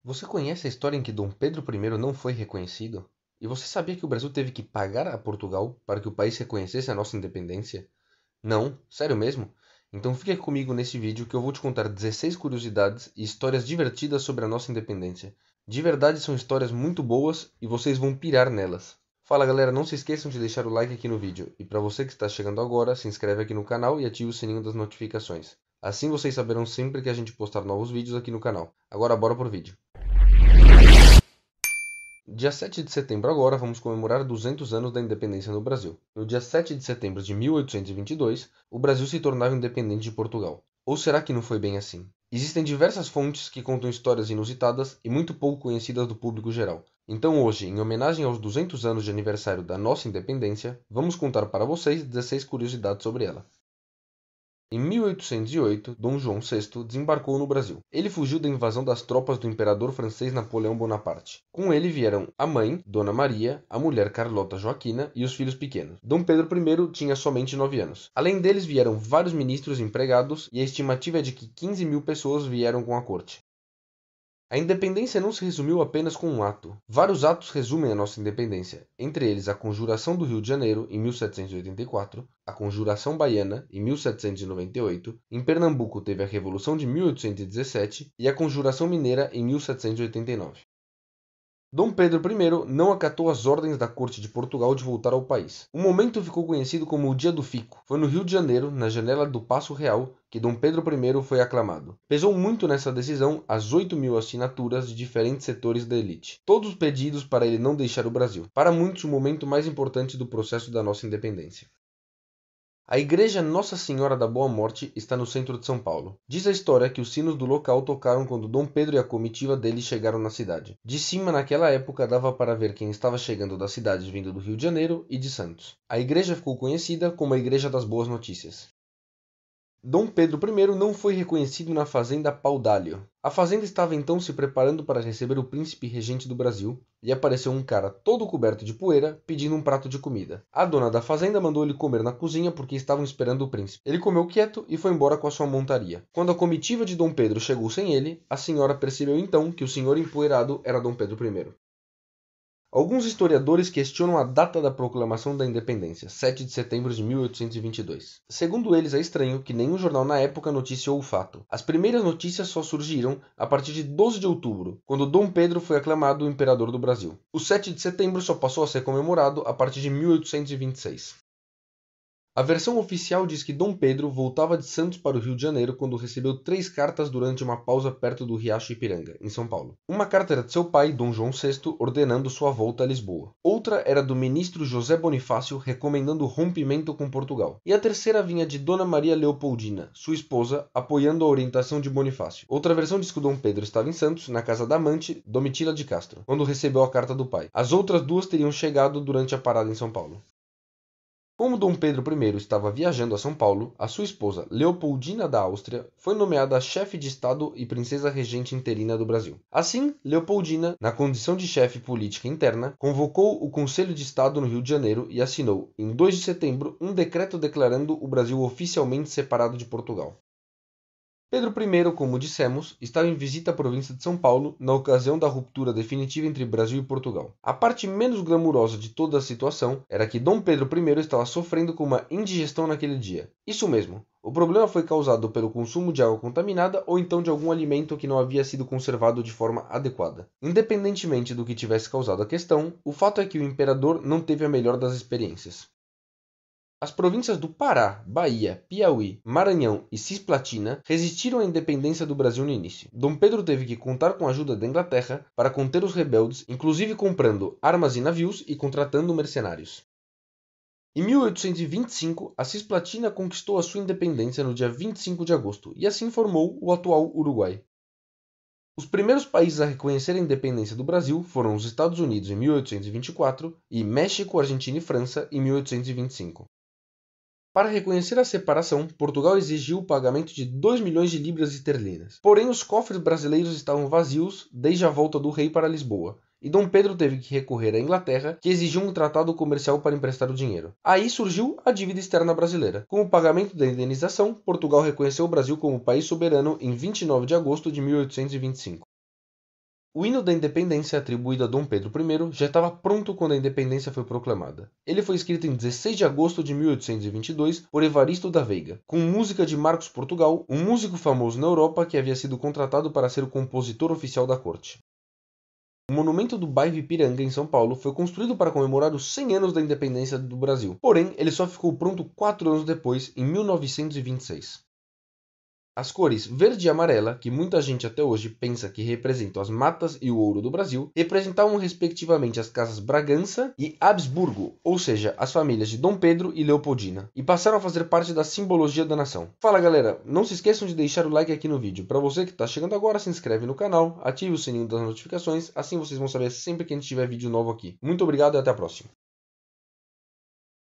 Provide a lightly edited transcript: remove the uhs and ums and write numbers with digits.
Você conhece a história em que Dom Pedro I não foi reconhecido? E você sabia que o Brasil teve que pagar a Portugal para que o país reconhecesse a nossa independência? Não? Sério mesmo? Então fique comigo nesse vídeo que eu vou te contar 16 curiosidades e histórias divertidas sobre a nossa independência. De verdade são histórias muito boas e vocês vão pirar nelas. Fala galera, não se esqueçam de deixar o like aqui no vídeo. E para você que está chegando agora, se inscreve aqui no canal e ative o sininho das notificações. Assim vocês saberão sempre que a gente postar novos vídeos aqui no canal. Agora bora pro vídeo. Dia 7 de setembro agora vamos comemorar 200 anos da independência no Brasil. No dia 7 de setembro de 1822, o Brasil se tornava independente de Portugal. Ou será que não foi bem assim? Existem diversas fontes que contam histórias inusitadas e muito pouco conhecidas do público geral. Então hoje, em homenagem aos 200 anos de aniversário da nossa independência, vamos contar para vocês 16 curiosidades sobre ela. Em 1808, Dom João VI desembarcou no Brasil. Ele fugiu da invasão das tropas do imperador francês Napoleão Bonaparte. Com ele vieram a mãe, Dona Maria, a mulher Carlota Joaquina e os filhos pequenos. Dom Pedro I tinha somente 9 anos. Além deles vieram vários ministros empregados e a estimativa é de que 15 mil pessoas vieram com a corte. A independência não se resumiu apenas com um ato. Vários atos resumem a nossa independência, entre eles a Conjuração do Rio de Janeiro, em 1784, a Conjuração Baiana, em 1798, em Pernambuco teve a Revolução de 1817 e a Conjuração Mineira, em 1789. Dom Pedro I não acatou as ordens da corte de Portugal de voltar ao país. O momento ficou conhecido como o Dia do Fico. Foi no Rio de Janeiro, na janela do Paço Real, que Dom Pedro I foi aclamado. Pesou muito nessa decisão as 8.000 assinaturas de diferentes setores da elite, todos pedidos para ele não deixar o Brasil. Para muitos, o momento mais importante do processo da nossa independência. A igreja Nossa Senhora da Boa Morte está no centro de São Paulo. Diz a história que os sinos do local tocaram quando Dom Pedro e a comitiva dele chegaram na cidade. De cima, naquela época, dava para ver quem estava chegando da cidade vindo do Rio de Janeiro e de Santos. A igreja ficou conhecida como a Igreja das Boas Notícias. Dom Pedro I não foi reconhecido na fazenda Paudalho. A fazenda estava então se preparando para receber o príncipe regente do Brasil, e apareceu um cara todo coberto de poeira pedindo um prato de comida. A dona da fazenda mandou ele comer na cozinha porque estavam esperando o príncipe. Ele comeu quieto e foi embora com a sua montaria. Quando a comitiva de Dom Pedro chegou sem ele, a senhora percebeu então que o senhor empoeirado era Dom Pedro I. Alguns historiadores questionam a data da proclamação da independência, 7 de setembro de 1822. Segundo eles, é estranho que nenhum jornal na época noticiou o fato. As primeiras notícias só surgiram a partir de 12 de outubro, quando Dom Pedro foi aclamado o imperador do Brasil. O 7 de setembro só passou a ser comemorado a partir de 1826. A versão oficial diz que Dom Pedro voltava de Santos para o Rio de Janeiro quando recebeu 3 cartas durante uma pausa perto do Riacho Ipiranga, em São Paulo. Uma carta era de seu pai, Dom João VI, ordenando sua volta a Lisboa. Outra era do ministro José Bonifácio, recomendando o rompimento com Portugal. E a terceira vinha de Dona Maria Leopoldina, sua esposa, apoiando a orientação de Bonifácio. Outra versão diz que o Dom Pedro estava em Santos, na casa da amante, Domitila de Castro, quando recebeu a carta do pai. As outras duas teriam chegado durante a parada em São Paulo. Como Dom Pedro I estava viajando a São Paulo, a sua esposa, Leopoldina da Áustria, foi nomeada chefe de Estado e princesa regente interina do Brasil. Assim, Leopoldina, na condição de chefe política interna, convocou o Conselho de Estado no Rio de Janeiro e assinou, em 2 de setembro, um decreto declarando o Brasil oficialmente separado de Portugal. Pedro I, como dissemos, estava em visita à província de São Paulo na ocasião da ruptura definitiva entre Brasil e Portugal. A parte menos glamurosa de toda a situação era que Dom Pedro I estava sofrendo com uma indigestão naquele dia. Isso mesmo, o problema foi causado pelo consumo de água contaminada ou então de algum alimento que não havia sido conservado de forma adequada. Independentemente do que tivesse causado a questão, o fato é que o imperador não teve a melhor das experiências. As províncias do Pará, Bahia, Piauí, Maranhão e Cisplatina resistiram à independência do Brasil no início. Dom Pedro teve que contar com a ajuda da Inglaterra para conter os rebeldes, inclusive comprando armas e navios e contratando mercenários. Em 1825, a Cisplatina conquistou a sua independência no dia 25 de agosto e assim formou o atual Uruguai. Os primeiros países a reconhecer a independência do Brasil foram os Estados Unidos em 1824 e México, Argentina e França em 1825. Para reconhecer a separação, Portugal exigiu o pagamento de 2 milhões de libras esterlinas. Porém, os cofres brasileiros estavam vazios desde a volta do rei para Lisboa, e Dom Pedro teve que recorrer à Inglaterra, que exigiu um tratado comercial para emprestar o dinheiro. Aí surgiu a dívida externa brasileira. Com o pagamento da indenização, Portugal reconheceu o Brasil como país soberano em 29 de agosto de 1825. O hino da independência, atribuído a Dom Pedro I, já estava pronto quando a independência foi proclamada. Ele foi escrito em 16 de agosto de 1822 por Evaristo da Veiga, com música de Marcos Portugal, um músico famoso na Europa que havia sido contratado para ser o compositor oficial da corte. O monumento do bairro Ipiranga, em São Paulo, foi construído para comemorar os 100 anos da independência do Brasil. Porém, ele só ficou pronto 4 anos depois, em 1926. As cores verde e amarela, que muita gente até hoje pensa que representam as matas e o ouro do Brasil, representavam respectivamente as casas Bragança e Habsburgo, ou seja, as famílias de Dom Pedro e Leopoldina, e passaram a fazer parte da simbologia da nação. Fala galera, não se esqueçam de deixar o like aqui no vídeo. Para você que está chegando agora, se inscreve no canal, ative o sininho das notificações, assim vocês vão saber sempre que a gente tiver vídeo novo aqui. Muito obrigado e até a próxima.